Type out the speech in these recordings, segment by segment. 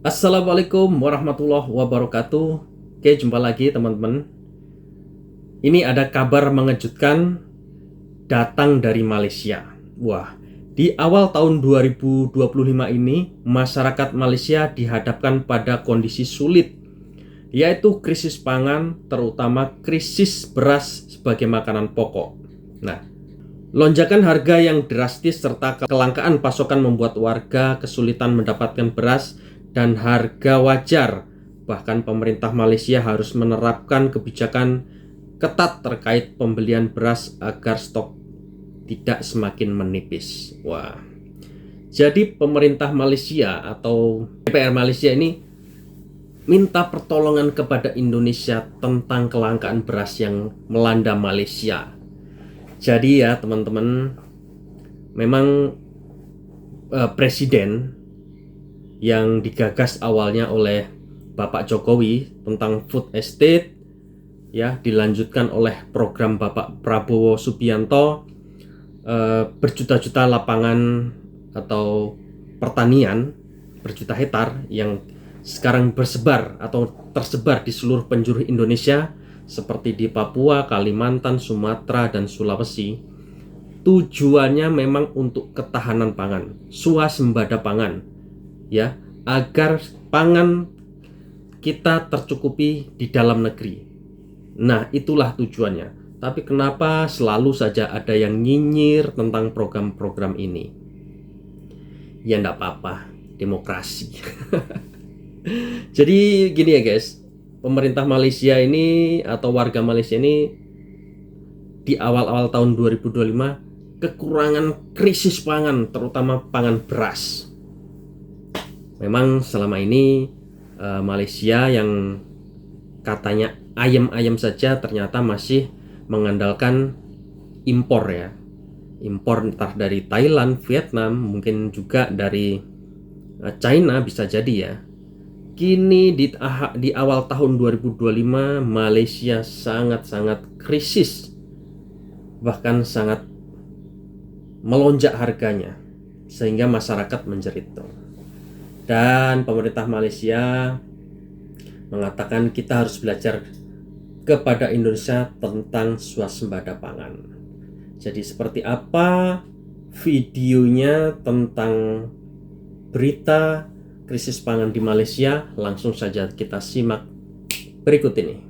Assalamualaikum warahmatullahi wabarakatuh. Oke, jumpa lagi teman-teman. Ini ada kabar mengejutkan datang dari Malaysia. Wah, di awal tahun 2025 ini, masyarakat Malaysia dihadapkan pada kondisi sulit, yaitu krisis pangan, terutama krisis beras sebagai makanan pokok. Nah, lonjakan harga yang drastis serta kelangkaan pasokan membuat warga kesulitan mendapatkan beras dan harga wajar. Bahkan pemerintah Malaysia harus menerapkan kebijakan ketat terkait pembelian beras agar stok tidak semakin menipis. Wah. Jadi pemerintah Malaysia atau DPR Malaysia ini minta pertolongan kepada Indonesia tentang kelangkaan beras yang melanda Malaysia. Jadi ya teman-teman, memang presiden yang digagas awalnya oleh Bapak Jokowi tentang food estate ya dilanjutkan oleh program Bapak Prabowo Subianto, berjuta-juta lapangan atau pertanian berjuta hektar yang sekarang bersebar atau tersebar di seluruh penjuru Indonesia seperti di Papua, Kalimantan, Sumatera, dan Sulawesi. Tujuannya memang untuk ketahanan pangan, swasembada pangan, ya, agar pangan kita tercukupi di dalam negeri. Nah, itulah tujuannya. Tapi kenapa selalu saja ada yang nyinyir tentang program-program ini? Ya enggak apa-apa, demokrasi. Jadi gini ya guys, pemerintah Malaysia ini atau warga Malaysia ini di awal-awal tahun 2025 kekurangan krisis pangan, terutama pangan beras. Memang selama ini Malaysia yang katanya ayam-ayam saja ternyata masih mengandalkan impor ya. Impor entah dari Thailand, Vietnam, mungkin juga dari China bisa jadi ya. Kini di awal tahun 2025 Malaysia sangat-sangat krisis, bahkan sangat melonjak harganya sehingga masyarakat menjerit. Dan pemerintah Malaysia mengatakan kita harus belajar kepada Indonesia tentang swasembada pangan. Jadi seperti apa videonya tentang berita krisis pangan di Malaysia, langsung saja kita simak berikut ini.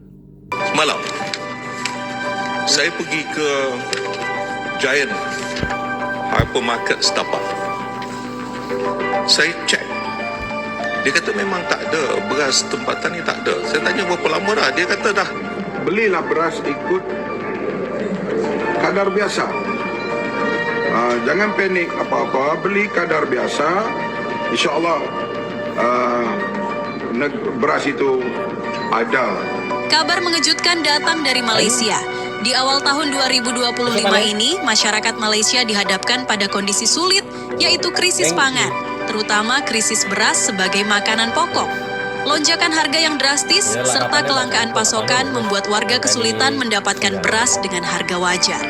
Malam, saya pergi ke Giant Hypermarket Setapak. Saya cek, dia kata memang tak ada, beras tempatan ni tak ada. Saya tanya berapa lama dah, dia kata dah. Belilah beras ikut kadar biasa. Jangan panik apa-apa, beli kadar biasa. InsyaAllah beras itu ada. Kabar mengejutkan datang dari Malaysia. Di awal tahun 2025 ini, masyarakat Malaysia dihadapkan pada kondisi sulit, yaitu krisis pangan, terutama krisis beras sebagai makanan pokok. Lonjakan harga yang drastis serta kelangkaan pasokan membuat warga kesulitan mendapatkan beras dengan harga wajar.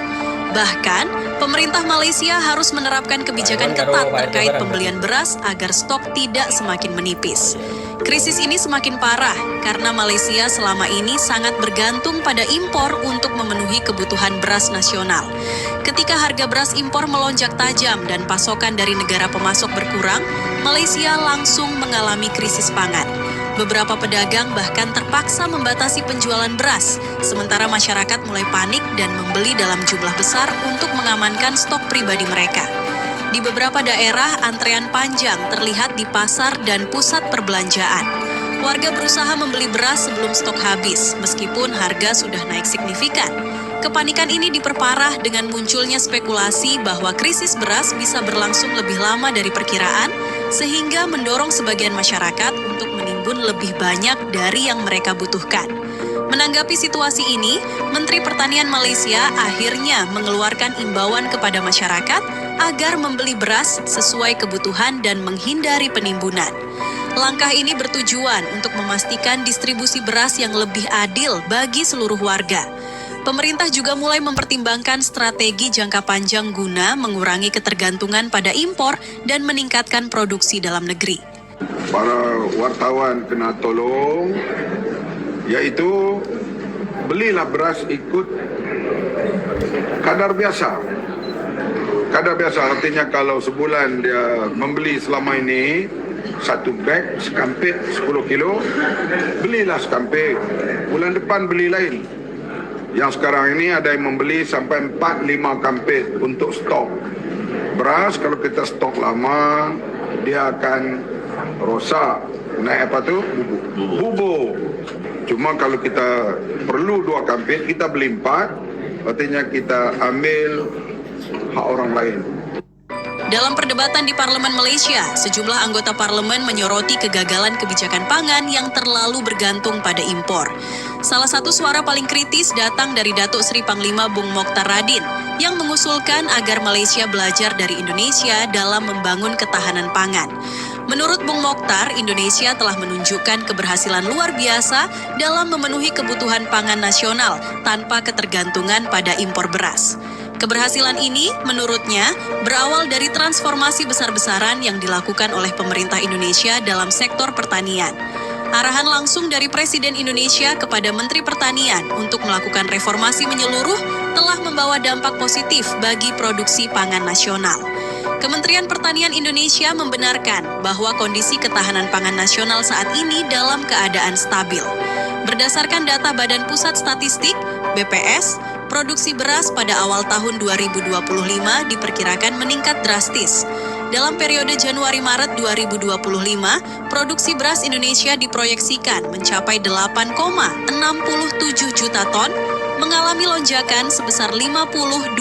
Bahkan, pemerintah Malaysia harus menerapkan kebijakan ketat terkait pembelian beras agar stok tidak semakin menipis. Krisis ini semakin parah karena Malaysia selama ini sangat bergantung pada impor untuk memenuhi kebutuhan beras nasional. Ketika harga beras impor melonjak tajam dan pasokan dari negara pemasok berkurang, Malaysia langsung mengalami krisis pangan. Beberapa pedagang bahkan terpaksa membatasi penjualan beras, sementara masyarakat mulai panik dan membeli dalam jumlah besar untuk mengamankan stok pribadi mereka. Di beberapa daerah, antrean panjang terlihat di pasar dan pusat perbelanjaan. Warga berusaha membeli beras sebelum stok habis, meskipun harga sudah naik signifikan. Kepanikan ini diperparah dengan munculnya spekulasi bahwa krisis beras bisa berlangsung lebih lama dari perkiraan, sehingga mendorong sebagian masyarakat untuk menimbun lebih banyak dari yang mereka butuhkan. Menanggapi situasi ini, Menteri Pertanian Malaysia akhirnya mengeluarkan imbauan kepada masyarakat agar membeli beras sesuai kebutuhan dan menghindari penimbunan. Langkah ini bertujuan untuk memastikan distribusi beras yang lebih adil bagi seluruh warga. Pemerintah juga mulai mempertimbangkan strategi jangka panjang guna mengurangi ketergantungan pada impor dan meningkatkan produksi dalam negeri. para wartawan kena tolong, yaitu belilah beras ikut kadar biasa. Kadar biasa artinya kalau sebulan dia membeli selama ini satu beg sekampit 10 kilo, belilah sekampit. Bulan depan beli lain. Yang sekarang ini ada yang membeli sampai 4-5 kampit untuk stok. Beras kalau kita stok lama, dia akan rosak. Naik apa tu? Bubur. Cuma kalau kita perlu 2 kampit, kita beli 4. Artinya kita ambil hak orang lain. Dalam perdebatan di Parlemen Malaysia, sejumlah anggota parlemen menyoroti kegagalan kebijakan pangan yang terlalu bergantung pada impor. Salah satu suara paling kritis datang dari Datuk Seri Panglima Bung Mokhtar Radin yang mengusulkan agar Malaysia belajar dari Indonesia dalam membangun ketahanan pangan. Menurut Bung Mokhtar, Indonesia telah menunjukkan keberhasilan luar biasa dalam memenuhi kebutuhan pangan nasional tanpa ketergantungan pada impor beras. Keberhasilan ini, menurutnya, berawal dari transformasi besar-besaran yang dilakukan oleh pemerintah Indonesia dalam sektor pertanian. Arahan langsung dari Presiden Indonesia kepada Menteri Pertanian untuk melakukan reformasi menyeluruh telah membawa dampak positif bagi produksi pangan nasional. Kementerian Pertanian Indonesia membenarkan bahwa kondisi ketahanan pangan nasional saat ini dalam keadaan stabil. Berdasarkan data Badan Pusat Statistik, BPS, produksi beras pada awal tahun 2025 diperkirakan meningkat drastis. Dalam periode Januari-Maret 2025, produksi beras Indonesia diproyeksikan mencapai 8,67 juta ton, mengalami lonjakan sebesar 52,32%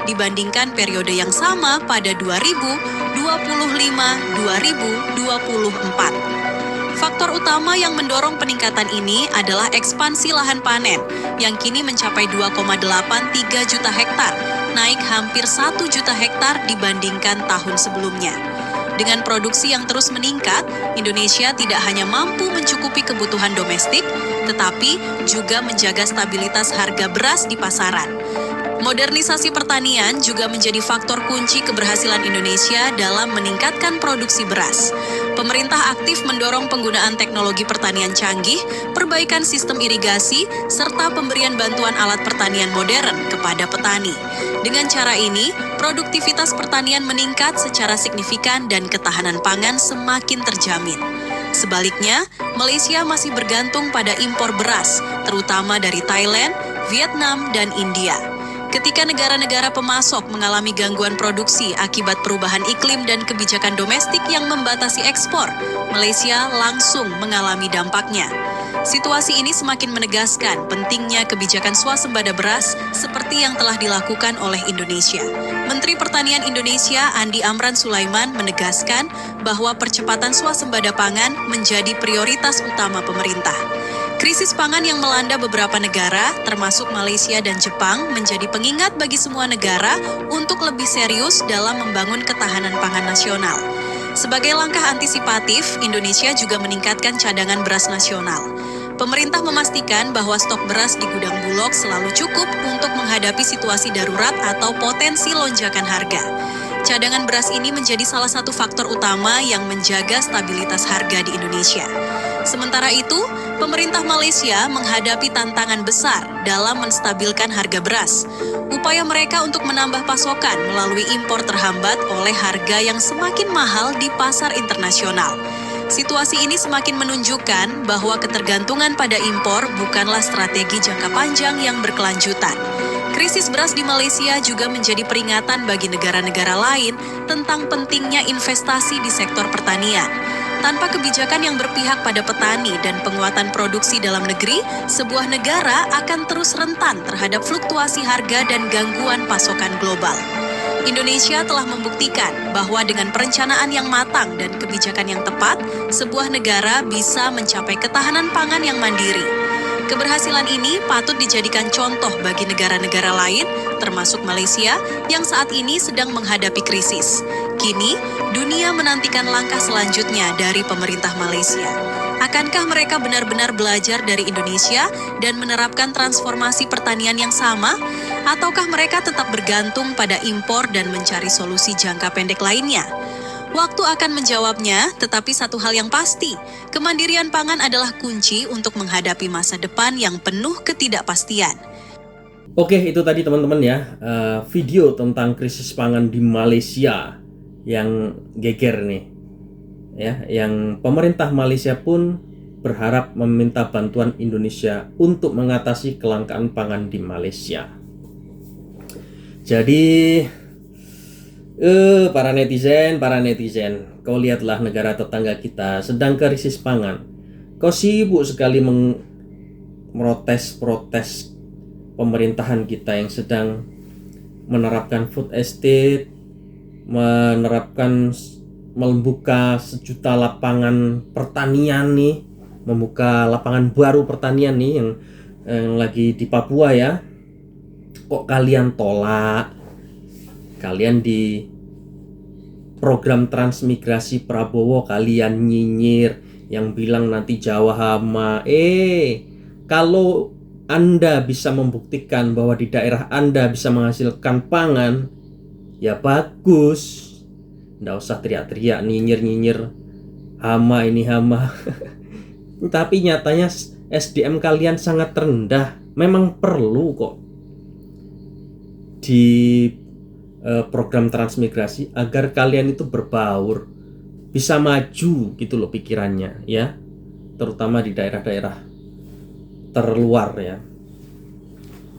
dibandingkan periode yang sama pada 2025-2024. Faktor utama yang mendorong peningkatan ini adalah ekspansi lahan panen yang kini mencapai 2,83 juta hektar, naik hampir 1 juta hektar dibandingkan tahun sebelumnya. Dengan produksi yang terus meningkat, Indonesia tidak hanya mampu mencukupi kebutuhan domestik, tetapi juga menjaga stabilitas harga beras di pasaran. Modernisasi pertanian juga menjadi faktor kunci keberhasilan Indonesia dalam meningkatkan produksi beras. Pemerintah aktif mendorong penggunaan teknologi pertanian canggih, perbaikan sistem irigasi, serta pemberian bantuan alat pertanian modern kepada petani. Dengan cara ini, produktivitas pertanian meningkat secara signifikan dan ketahanan pangan semakin terjamin. Sebaliknya, Malaysia masih bergantung pada impor beras, terutama dari Thailand, Vietnam, dan India. Ketika negara-negara pemasok mengalami gangguan produksi akibat perubahan iklim dan kebijakan domestik yang membatasi ekspor, Malaysia langsung mengalami dampaknya. Situasi ini semakin menegaskan pentingnya kebijakan swasembada beras seperti yang telah dilakukan oleh Indonesia. Menteri Pertanian Indonesia Andi Amran Sulaiman menegaskan bahwa percepatan swasembada pangan menjadi prioritas utama pemerintah. Krisis pangan yang melanda beberapa negara, termasuk Malaysia dan Jepang, menjadi pengingat bagi semua negara untuk lebih serius dalam membangun ketahanan pangan nasional. Sebagai langkah antisipatif, Indonesia juga meningkatkan cadangan beras nasional. Pemerintah memastikan bahwa stok beras di gudang Bulog selalu cukup untuk menghadapi situasi darurat atau potensi lonjakan harga. Cadangan beras ini menjadi salah satu faktor utama yang menjaga stabilitas harga di Indonesia. Sementara itu, pemerintah Malaysia menghadapi tantangan besar dalam menstabilkan harga beras. Upaya mereka untuk menambah pasokan melalui impor terhambat oleh harga yang semakin mahal di pasar internasional. Situasi ini semakin menunjukkan bahwa ketergantungan pada impor bukanlah strategi jangka panjang yang berkelanjutan. Krisis beras di Malaysia juga menjadi peringatan bagi negara-negara lain tentang pentingnya investasi di sektor pertanian. Tanpa kebijakan yang berpihak pada petani dan penguatan produksi dalam negeri, sebuah negara akan terus rentan terhadap fluktuasi harga dan gangguan pasokan global. Indonesia telah membuktikan bahwa dengan perencanaan yang matang dan kebijakan yang tepat, sebuah negara bisa mencapai ketahanan pangan yang mandiri. Keberhasilan ini patut dijadikan contoh bagi negara-negara lain, termasuk Malaysia, yang saat ini sedang menghadapi krisis. Kini, dunia menantikan langkah selanjutnya dari pemerintah Malaysia. Akankah mereka benar-benar belajar dari Indonesia dan menerapkan transformasi pertanian yang sama? Ataukah mereka tetap bergantung pada impor dan mencari solusi jangka pendek lainnya? Waktu akan menjawabnya, tetapi satu hal yang pasti, kemandirian pangan adalah kunci untuk menghadapi masa depan yang penuh ketidakpastian. Oke, itu tadi teman-teman ya, video tentang krisis pangan di Malaysia yang geger nih. Ya, yang pemerintah Malaysia pun berharap meminta bantuan Indonesia untuk mengatasi kelangkaan pangan di Malaysia. Jadi para netizen, kau lihatlah negara tetangga kita sedang krisis pangan. Kau sibuk sekali protes pemerintahan kita yang sedang menerapkan food estate, membuka sejuta lapangan pertanian nih, membuka lapangan baru pertanian nih yang lagi di Papua ya. Kok kalian tolak? Kalian di program transmigrasi Prabowo kalian nyinyir yang bilang nanti Jawa hama. Kalau Anda bisa membuktikan bahwa di daerah Anda bisa menghasilkan pangan, ya bagus. Nggak usah teriak-teriak nyinyir hama ini hama. Tapi nyatanya SDM kalian sangat rendah. Memang perlu kok di program transmigrasi agar kalian itu berbaur, bisa maju gitu loh pikirannya ya, terutama di daerah-daerah terluar ya.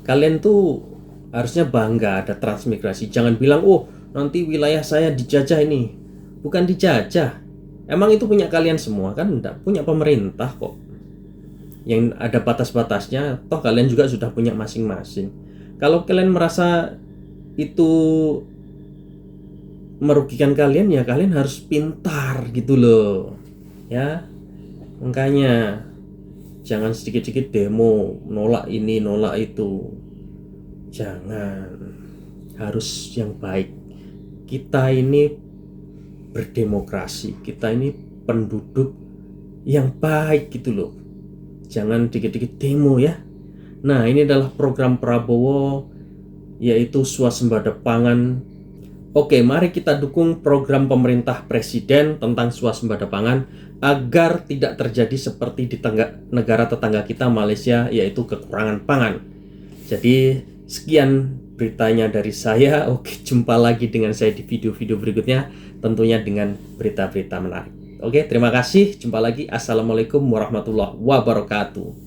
Kalian tuh harusnya bangga ada transmigrasi. Jangan bilang nanti wilayah saya dijajah. Ini bukan dijajah, emang itu punya kalian semua kan, enggak punya pemerintah kok. Yang ada batas-batasnya, toh kalian juga sudah punya masing-masing. Kalau kalian merasa itu merugikan kalian, ya kalian harus pintar gitu loh ya. Makanya jangan sedikit-sedikit demo nolak ini nolak itu, jangan. Harus yang baik. Kita ini berdemokrasi, kita ini penduduk yang baik gitu loh. Jangan dikit-dikit demo ya. Nah, ini adalah program Prabowo, yaitu swasembada pangan. Oke, mari kita dukung program pemerintah presiden tentang swasembada pangan agar tidak terjadi seperti di negara tetangga kita Malaysia, yaitu kekurangan pangan. Jadi sekian beritanya dari saya. Oke, jumpa lagi dengan saya di video-video berikutnya, tentunya dengan berita-berita menarik. Oke, terima kasih. Jumpa lagi. Assalamualaikum warahmatullahi wabarakatuh.